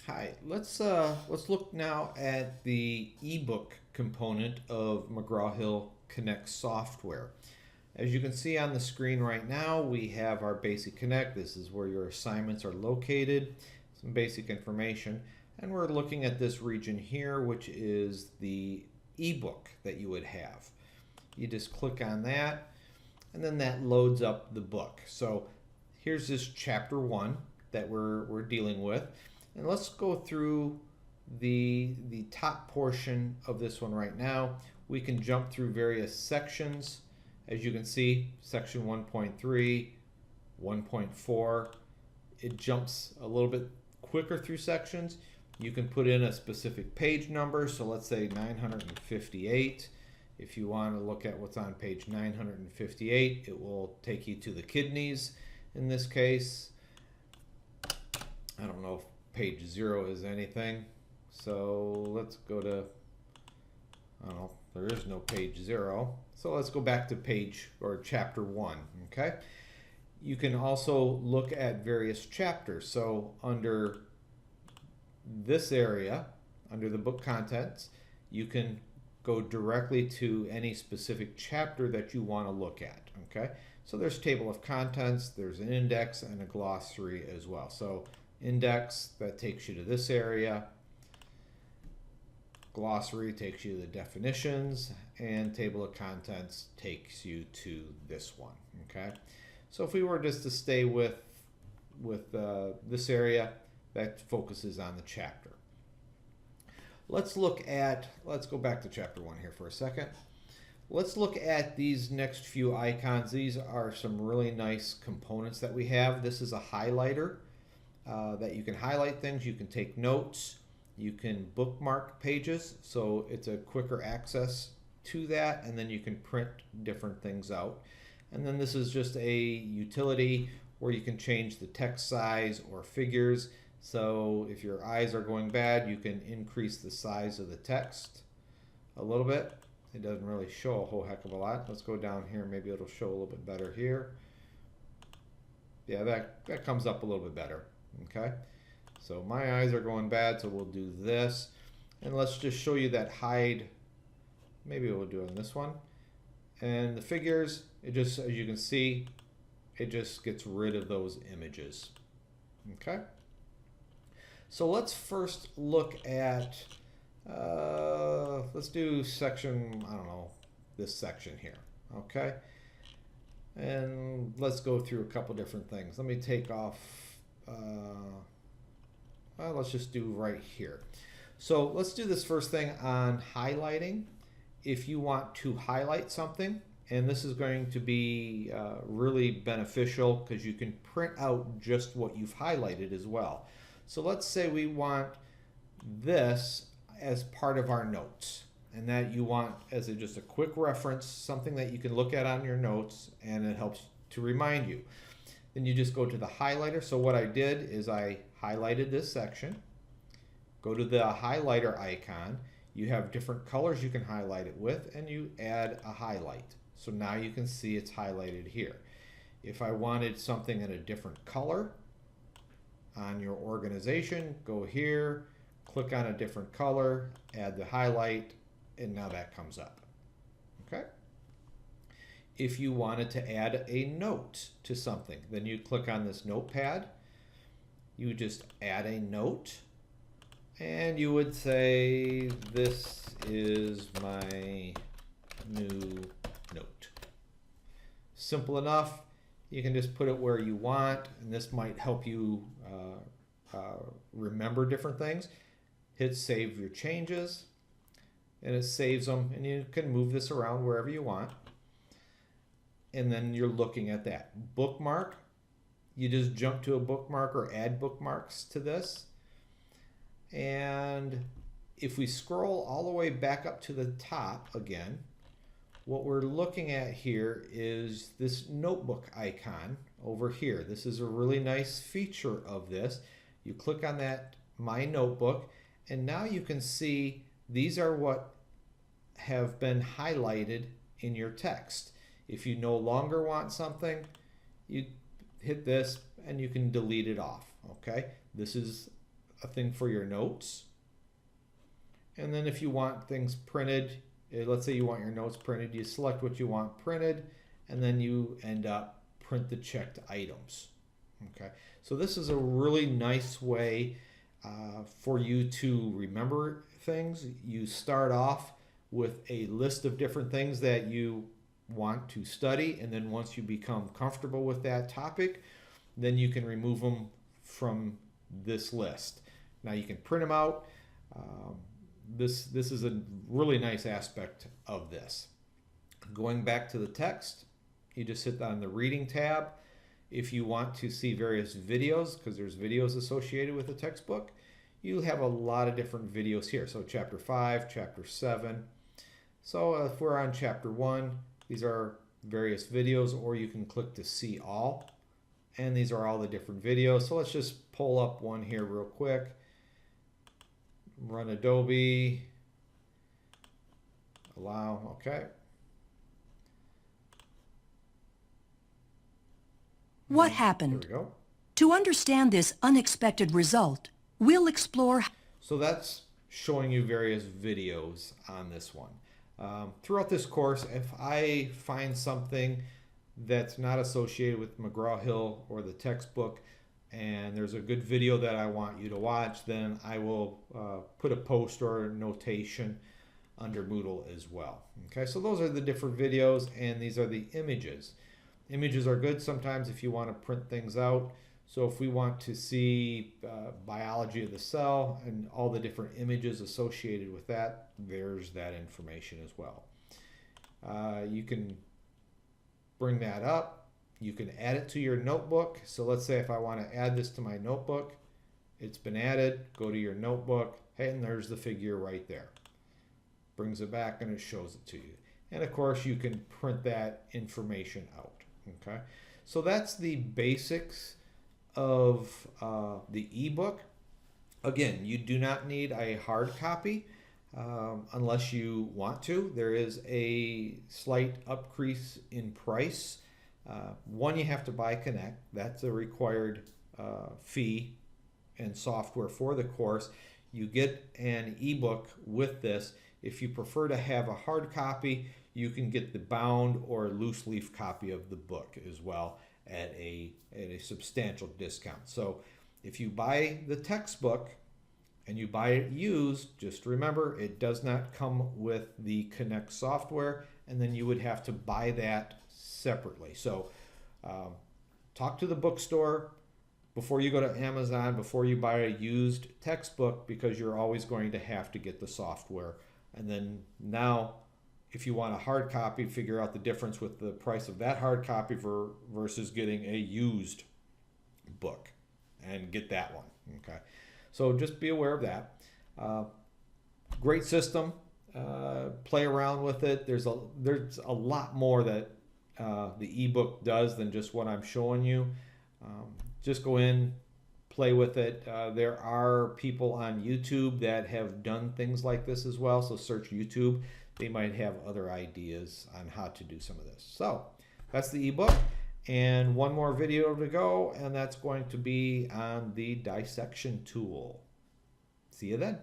Hi, let's look now at the ebook component of McGraw-Hill Connect software. As you can see on the screen right now, we have our Basic Connect. This is where your assignments are located, some basic information, and we're looking at this region here, which is the ebook that you would have. You just click on that, and then that loads up the book. So here's this chapter 1 that we're dealing with. And let's go through the top portion of this one right now. We can jump through various sections. As you can see, section 1.3, 1.4, it jumps a little bit quicker through sections. You can put in a specific page number, so let's say 958. If you want to look at what's on page 958, it will take you to the kidneys in this case. I don't know if page 0 is anything, so let's go to, I don't know, there is no page 0, so let's go back to page or chapter 1. Okay, you can also look at various chapters. So under this area, under the book contents, you can go directly to any specific chapter that you want to look at. Okay, so there's table of contents, there's an index and a glossary as well. So index, that takes you to this area. Glossary takes you to the definitions, and table of contents takes you to this one. Okay, so if we were just to stay with this area, that focuses on the chapter. Let's go back to chapter 1 here for a second. Let's look at these next few icons. These are some really nice components that we have. This is a highlighter. That you can highlight things, you can take notes, you can bookmark pages, so it's a quicker access to that, and then you can print different things out. And then this is just a utility where you can change the text size or figures. So if your eyes are going bad, you can increase the size of the text a little bit. It doesn't really show a whole heck of a lot. Let's go down here, maybe it'll show a little bit better here. Yeah, that comes up a little bit better. Okay, so my eyes are going bad, so we'll do this, and let's just show you that hide. Maybe we'll do it on this one, and the figures, it just, as you can see, it just gets rid of those images. Okay, so let's first look at let's do section, I don't know, this section here. Okay, and let's go through a couple different things. Let me take off well, let's just do right here. So let's do this first thing on highlighting. If you want to highlight something, and this is going to be really beneficial because you can print out just what you've highlighted as well. So let's say we want this as part of our notes, and that you want as just a quick reference, something that you can look at on your notes and it helps to remind you. Then you just go to the highlighter. So what I did is I highlighted this section. Go to the highlighter icon. You have different colors you can highlight it with, and you add a highlight. So now you can see it's highlighted here. If I wanted something in a different color on your organization, go here, click on a different color, add the highlight, and now that comes up. Okay? If you wanted to add a note to something, then you click on this notepad, you just add a note, and you would say, this is my new note. Simple enough. You can just put it where you want, and this might help you remember different things. Hit save your changes, and it saves them, and you can move this around wherever you want. And then you're looking at that. Bookmark, you just jump to a bookmark or add bookmarks to this. And if we scroll all the way back up to the top again, what we're looking at here is this notebook icon over here. This is a really nice feature of this. You click on that My Notebook, and now you can see these are what have been highlighted in your text. If you no longer want something, you hit this and you can delete it off. Okay, this is a thing for your notes. And then if you want things printed, let's say you want your notes printed, you select what you want printed, and then you end up print the checked items. Okay, so this is a really nice way for you to remember things. You start off with a list of different things that you want to study, and then once you become comfortable with that topic, then you can remove them from this list. Now you can print them out. This is a really nice aspect of this. Going back to the text, you just hit on the reading tab. If you want to see various videos, because there's videos associated with the textbook, you have a lot of different videos here. So chapter 5, chapter 7. So if we're on chapter 1, these are various videos, or you can click to see all. And these are all the different videos. So let's just pull up one here real quick. Run Adobe. Allow, okay. What happened? There we go. To understand this unexpected result, we'll explore. So that's showing you various videos on this one. Throughout this course, if I find something that's not associated with McGraw-Hill or the textbook, and there's a good video that I want you to watch, then I will put a post or a notation under Moodle as well. Okay, so those are the different videos, and these are the images. Images are good sometimes if you want to print things out. So if we want to see biology of the cell and all the different images associated with that, there's that information as well. You can bring that up. You can add it to your notebook. So let's say if I want to add this to my notebook, it's been added. Go to your notebook, and there's the figure right there. Brings it back and it shows it to you. And of course you can print that information out. Okay, so that's the basics of the ebook. Again, you do not need a hard copy unless you want to. There is a slight increase in price. One, you have to buy Connect. That's a required fee and software for the course. You get an ebook with this. If you prefer to have a hard copy, you can get the bound or loose leaf copy of the book as well at a substantial discount. So if you buy the textbook and you buy it used, just remember it does not come with the Connect software, and then you would have to buy that separately. So talk to the bookstore before you go to Amazon, before you buy a used textbook, because you're always going to have to get the software. And then now, if you want a hard copy, figure out the difference with the price of that hard copy versus getting a used book and get that one. Okay, so just be aware of that. Great system. Play around with it. There's a lot more that the ebook does than just what I'm showing you. Just go in, play with it. There are people on YouTube that have done things like this as well, so search YouTube. They might have other ideas on how to do some of this. So that's the ebook, and one more video to go, and that's going to be on the dissection tool. See you then.